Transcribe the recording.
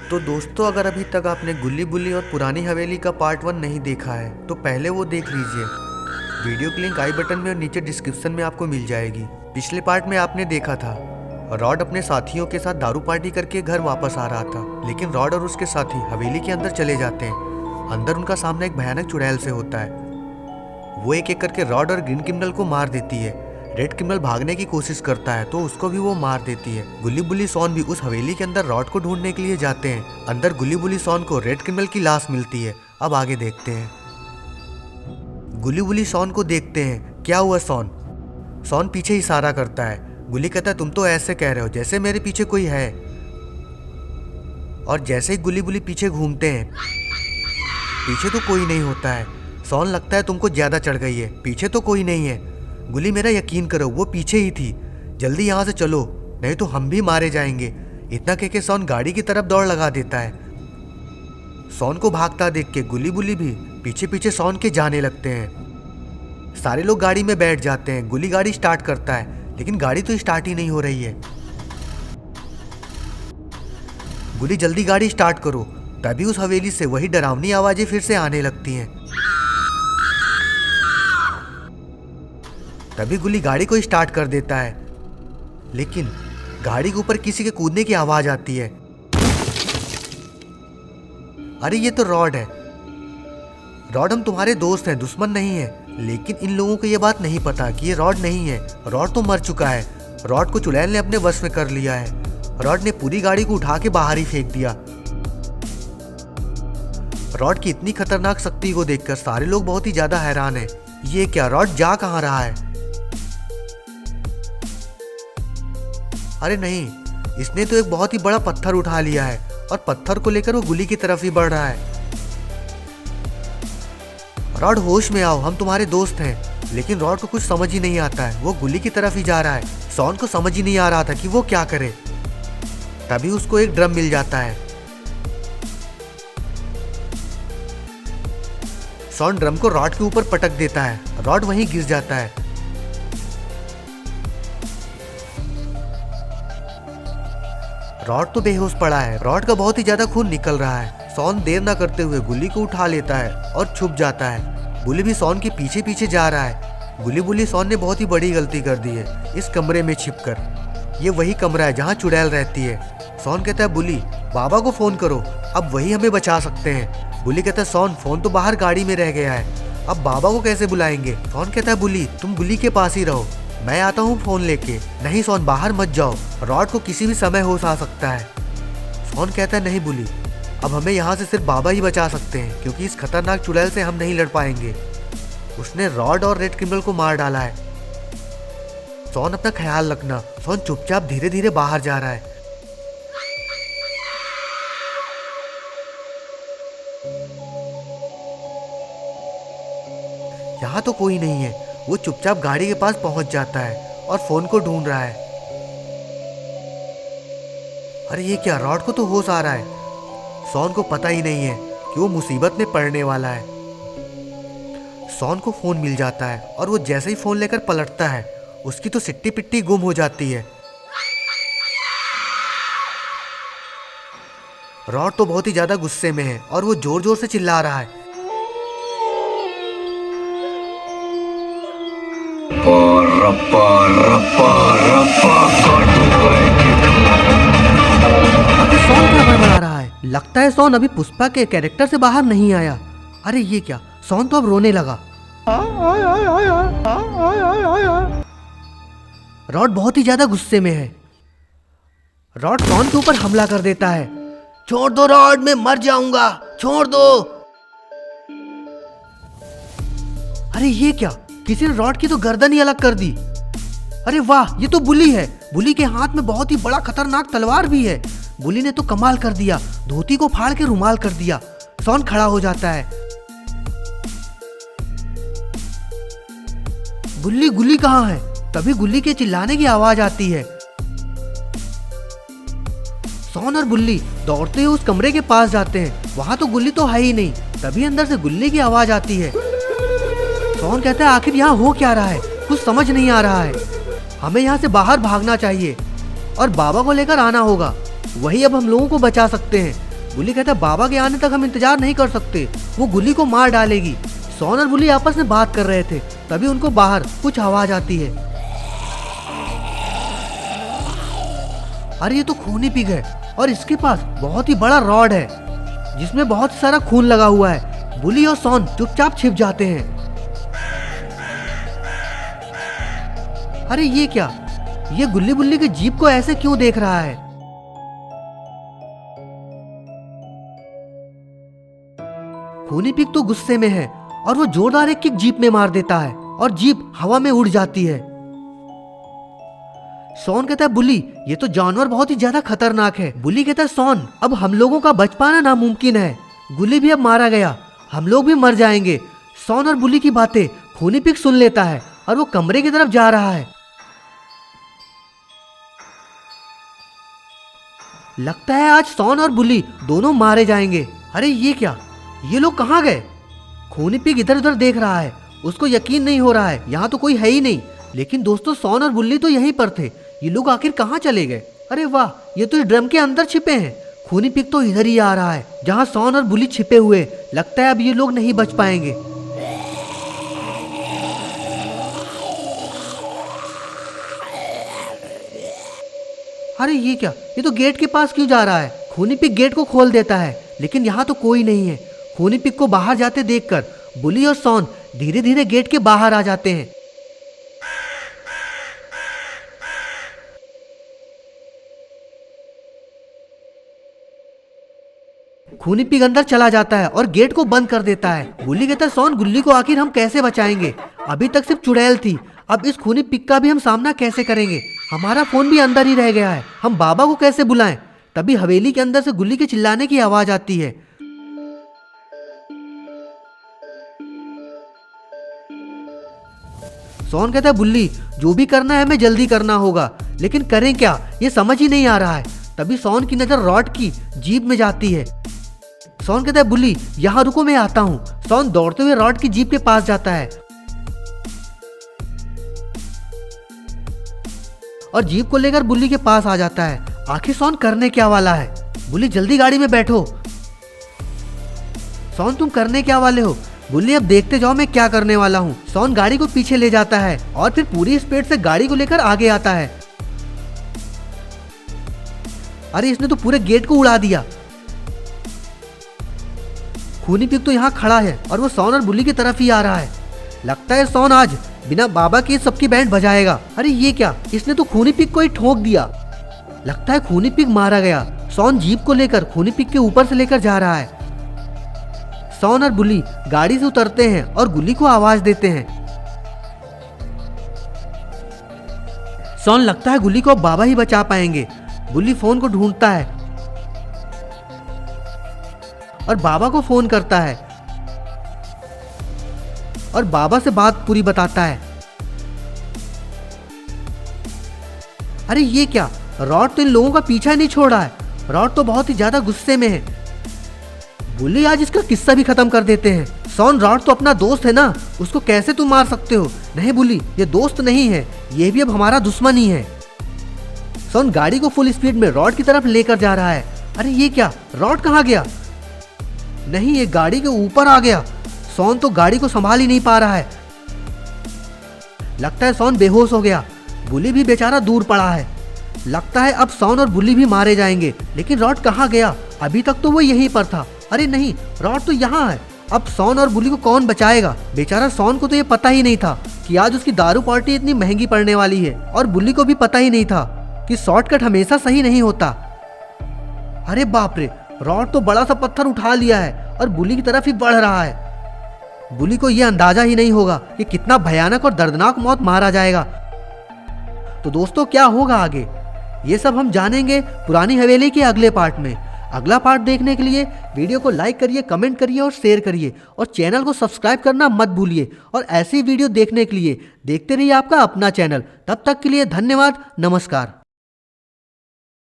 तो दोस्तों, अगर अभी तक आपने गुल्ली बुल्ली और पुरानी हवेली का पार्ट 1 नहीं देखा है तो पहले वो देख लीजिए। वीडियो की लिंक आई बटन में और नीचे डिस्क्रिप्शन में आपको मिल जाएगी। पिछले पार्ट में आपने देखा था रॉड अपने साथियों के साथ दारू पार्टी करके घर वापस आ रहा था, लेकिन रॉड और उसके साथी हवेली के अंदर चले जाते हैं। अंदर उनका सामना एक भयानक चुड़ैल से होता है। वो एक एक करके रॉड और ग्रीन क्रिमिनल को मार देती है। रेड क्रिमिनल भागने की कोशिश करता है तो उसको भी वो मार देती है। गुल्ली बुल्ली सॉन भी उस हवेली के अंदर रॉड को ढूंढने के लिए जाते हैं। अंदर गुल्ली बुल्ली सॉन को रेड क्रिमिनल की लाश मिलती है। अब आगे देखते हैं। गुल्ली बुल्ली सॉन को देखते हैं। क्या हुआ सॉन? सॉन पीछे इशारा करता है। गुल्ली कहता है तुम तो ऐसे कह रहे हो जैसे मेरे पीछे कोई है। और जैसे ही गुल्ली बुल्ली पीछे घूमते हैं, पीछे तो कोई नहीं होता है। सॉन लगता है तुमको ज्यादा चढ़ गई है, पीछे तो कोई नहीं है। गुल्ली मेरा यकीन करो, वो पीछे ही थी। जल्दी यहाँ से चलो नहीं तो हम भी मारे जाएंगे। इतना कह के सॉन गाड़ी की तरफ दौड़ लगा देता है। सॉन को भागता देख के गुल्ली बुल्ली भी पीछे पीछे सॉन के जाने लगते हैं। सारे लोग गाड़ी में बैठ जाते हैं। गुल्ली गाड़ी स्टार्ट करता है लेकिन गाड़ी तो स्टार्ट ही नहीं हो रही है। गुल्ली जल्दी गाड़ी स्टार्ट करो। तभी उस हवेली से वही डरावनी आवाजें फिर से आने लगती हैं। तभी गुल्ली गाड़ी को स्टार्ट कर देता है, लेकिन गाड़ी के ऊपर किसी के कूदने की आवाज आती है। अरे ये तो रॉड है। रॉड, हम तुम्हारे दोस्त हैं, दुश्मन नहीं है। लेकिन इन लोगों को ये बात नहीं पता कि ये रॉड नहीं है। रॉड तो मर चुका है। रॉड को चुड़ैल ने अपने वश में कर लिया है। रॉड ने पूरी गाड़ी को उठा के बाहर ही फेंक दिया। रॉड की इतनी खतरनाक शक्ति को देखकर सारे लोग बहुत ही ज्यादा हैरान हैं। ये क्या, रॉड जा कहाँ रहा है? अरे नहीं, इसने तो एक बहुत ही बड़ा पत्थर उठा लिया है और पत्थर को लेकर वो गुल्ली की तरफ ही बढ़ रहा है। रॉड होश में आओ, हम तुम्हारे दोस्त हैं। लेकिन रॉड को कुछ समझ ही नहीं आता है। वो गुल्ली की तरफ ही जा रहा है। सॉन को समझ ही नहीं आ रहा था कि वो क्या करे। तभी उसको एक ड्रम मिल जाता है। सॉन ड्रम को रॉड के ऊपर पटक देता है। रॉड वहीं गिर जाता है। रॉड तो बेहोश पड़ा है। रॉड का बहुत ही ज्यादा खून निकल रहा है। सॉन देर ना करते हुए गुल्ली को उठा लेता है और छुप जाता है। गुल्ली भी सॉन के पीछे पीछे जा रहा है। गुल्ली बुल्ली सॉन ने बहुत ही बड़ी गलती कर दी है इस कमरे में छिपकर। ये वही कमरा है जहाँ चुड़ैल रहती है। सॉन कहता है बुल्ली, बाबा को फोन करो, अब वही हमें बचा सकते हैं। बुल्ली कहता है सॉन, फोन तो बाहर गाड़ी में रह गया है, अब बाबा को कैसे बुलाएंगे? सॉन कहता है बुल्ली, तुम गुल्ली के पास ही रहो, मैं आता हूँ फोन लेके। नहीं सॉन, बाहर मत जाओ, रॉड को किसी भी समय होश आ सकता है। सॉन कहता है नहीं बुल्ली, अब हमें यहाँ से सिर्फ बाबा ही बचा सकते हैं, क्योंकि इस खतरनाक चुड़ैल से हम नहीं लड़ पाएंगे। उसने रॉड और रेड क्रिमिनल को मार डाला है। सॉन, अपना ख्याल रखना। सॉन चुपचाप धीरे धीरे बाहर जा रहा है। यहाँ तो कोई नहीं है। वो चुपचाप गाड़ी के पास पहुंच जाता है और फोन को ढूंढ रहा है। अरे ये क्या, रॉड को तो होश आ रहा है। सॉन को पता ही नहीं है कि वो मुसीबत में पड़ने वाला है। सॉन को फोन मिल जाता है और वो जैसे ही फोन लेकर पलटता है, उसकी तो सिट्टी पिट्टी गुम हो जाती है। रॉड तो बहुत ही ज्यादा गुस्से में है और वो जोर जोर से चिल्ला रहा है। अभी सॉन क्या बड़बड़ा रहा है? लगता है सॉन अभी पुष्पा के कैरेक्टर से बाहर नहीं आया। अरे ये क्या, सॉन तो अब रोने लगा। रॉड बहुत ही ज्यादा गुस्से में है। रॉड सॉन के ऊपर हमला कर देता है। छोड़ दो रॉड, मैं मर जाऊंगा, छोड़ दो। अरे ये क्या, किसी ने रॉड की तो गर्दन ही अलग कर दी। अरे वाह, ये तो बुली है। बुली के हाथ में बहुत ही बड़ा खतरनाक तलवार भी है। बुली ने तो कमाल कर दिया, धोती को फाड़ के रुमाल कर दिया। सॉन खड़ा हो जाता है। गुल्ली, गुल्ली कहाँ है? तभी गुल्ली के चिल्लाने की आवाज आती है। सॉन और बुल्ली दौड़ते हुए उस कमरे के पास जाते हैं। वहां तो गुल्ली तो है ही नहीं। तभी अंदर से गुल्ली की आवाज आती है। सॉन कहता है आखिर यहाँ हो क्या रहा है, कुछ समझ नहीं आ रहा है। हमें यहाँ से बाहर भागना चाहिए और बाबा को लेकर आना होगा, वही अब हम लोगों को बचा सकते हैं। बुली कहता है बाबा के आने तक हम इंतजार नहीं कर सकते, वो गुल्ली को मार डालेगी। सॉन और बुली आपस में बात कर रहे थे, तभी उनको बाहर कुछ आवाज आती है। अरे ये तो खूनी पिग है और इसके पास बहुत ही बड़ा रॉड है जिसमें बहुत सारा खून लगा हुआ है। बुली और सॉन चुपचाप छिप जाते हैं। अरे ये क्या, ये गुल्ली बुल्ली की जीप को ऐसे क्यों देख रहा है? खूनी पिग तो गुस्से में है और वो जोरदार एक किक जीप में मार देता है और जीप हवा में उड़ जाती है। सॉन कहता है बुली ये तो जानवर बहुत ही ज्यादा खतरनाक है। बुली कहता है सॉन अब हम लोगों का बच पाना नामुमकिन है, गुल्ली भी अब मारा गया, हम लोग भी मर जाएंगे। सॉन और बुली की बातें खूनी पिग सुन लेता है और वो कमरे की तरफ जा रहा है। लगता है आज सॉन और बुली दोनों मारे जाएंगे। अरे ये क्या, ये लोग कहाँ गए? खूनी पिग इधर उधर देख रहा है, उसको यकीन नहीं हो रहा है यहाँ तो कोई है ही नहीं। लेकिन दोस्तों सॉन और बुल्ली तो यहीं पर थे, ये लोग आखिर कहाँ चले गए? अरे वाह, ये तो इस ड्रम के अंदर छिपे हैं। खूनी पिग तो इधर ही आ रहा है जहाँ सॉन और बुली छिपे हुए। लगता है अब ये लोग नहीं बच पाएंगे। अरे ये क्या, ये तो गेट के पास क्यों जा रहा है? खूनी पिग गेट को खोल देता है लेकिन यहाँ तो कोई नहीं है। खूनी पिग को बाहर जाते देखकर बुली और सॉन धीरे धीरे गेट के बाहर आ जाते हैं। खूनी पिग अंदर चला जाता है और गेट को बंद कर देता है। बुली कहता है सॉन गुल्ली को आखिर हम कैसे बचाएंगे? अभी तक सिर्फ चुड़ैल थी, अब इस खूनी पिग का भी हम सामना कैसे करेंगे? हमारा फोन भी अंदर ही रह गया है, हम बाबा को कैसे बुलाएं? तभी हवेली के अंदर से गुल्ली के चिल्लाने की आवाज आती है। सॉन कहता है बुल्ली जो भी करना है हमें जल्दी करना होगा, लेकिन करें क्या ये समझ ही नहीं आ रहा है। तभी सॉन की नजर रॉड की जीप में जाती है। सॉन कहता है बुल्ली यहाँ रुको, मैं आता हूँ। सॉन दौड़ते हुए रॉड की जीप के पास जाता है और जीप को लेकर बुल्ली के पास आ जाता है। आखिर सॉन करने क्या वाला है? बुल्ली जल्दी गाड़ी में बैठो। सॉन तुम करने क्या वाले हो? बुल्ली अब देखते जाओ मैं क्या करने वाला हूँ। सॉन गाड़ी को पीछे ले जाता है और फिर पूरी स्पीड से गाड़ी को लेकर आगे आता है। अरे इसने तो पूरे गेट को उड़ा दिया। खूनी पिग तो यहाँ खड़ा है और वो सॉन और बुल्ली की तरफ ही आ रहा है। लगता है सॉन आज बिना बाबा के सबकी बैंड बजाएगा। अरे ये क्या, इसने तो खूनी पिग को ही ठोक दिया। लगता है खूनी पिग मारा गया। सॉन जीप को लेकर खूनी पिग के ऊपर से लेकर जा रहा है। सॉन और बुल्ली गाड़ी से उतरते हैं और गुल्ली को आवाज देते हैं। सॉन लगता है गुल्ली को अब बाबा ही बचा पाएंगे। बुल्ली फोन को ढूंढता है और बाबा को फोन करता है और बाबा से बात पूरी बताता है। अरे ये क्या, रॉड तो इन लोगों का पीछा नहीं छोड़ रहा है। रॉड तो बहुत ही ज्यादा गुस्से में है। बुल्ली आज इसका किस्सा भी खत्म कर देते हैं। सॉन रॉड तो अपना दोस्त है ना, उसको कैसे तुम मार सकते हो? नहीं बुल्ली, ये दोस्त नहीं है, ये भी अब हमारा दुश्मन ही है। सॉन गाड़ी को फुल स्पीड में रॉड की तरफ लेकर जा रहा है। अरे ये क्या, रॉड कहाँ गया? नहीं, ये गाड़ी के ऊपर आ गया। सॉन तो गाड़ी को संभाल ही नहीं पा रहा है। लगता है सॉन बेहोश हो गया। बुल्ली भी बेचारा दूर पड़ा है। लगता है अब सॉन और बुल्ली भी मारे जाएंगे। लेकिन रॉड कहाँ गया? अभी तक तो वो यहीं पर था। अरे नहीं, रॉड तो यहाँ है। अब सॉन और बुल्ली को कौन बचाएगा? बेचारा सॉन को तो ये पता ही नहीं था कि आज उसकी दारू पार्टी इतनी महंगी पड़ने वाली है, और बुल्ली को भी पता ही नहीं था कि शॉर्टकट हमेशा सही नहीं होता। अरे बाप रे, रॉड तो बड़ा सा पत्थर उठा लिया है और बुल्ली की तरफ ही बढ़ रहा है। बुल्ली को यह अंदाजा ही नहीं होगा कि कितना भयानक और दर्दनाक मौत मारा जाएगा। तो दोस्तों क्या होगा आगे, ये सब हम जानेंगे पुरानी हवेली के अगले पार्ट में। अगला पार्ट देखने के लिए वीडियो को लाइक करिए, कमेंट करिए और शेयर करिए, और चैनल को सब्सक्राइब करना मत भूलिए। और ऐसी वीडियो देखने के लिए देखते रहिए आपका अपना चैनल। तब तक के लिए धन्यवाद, नमस्कार।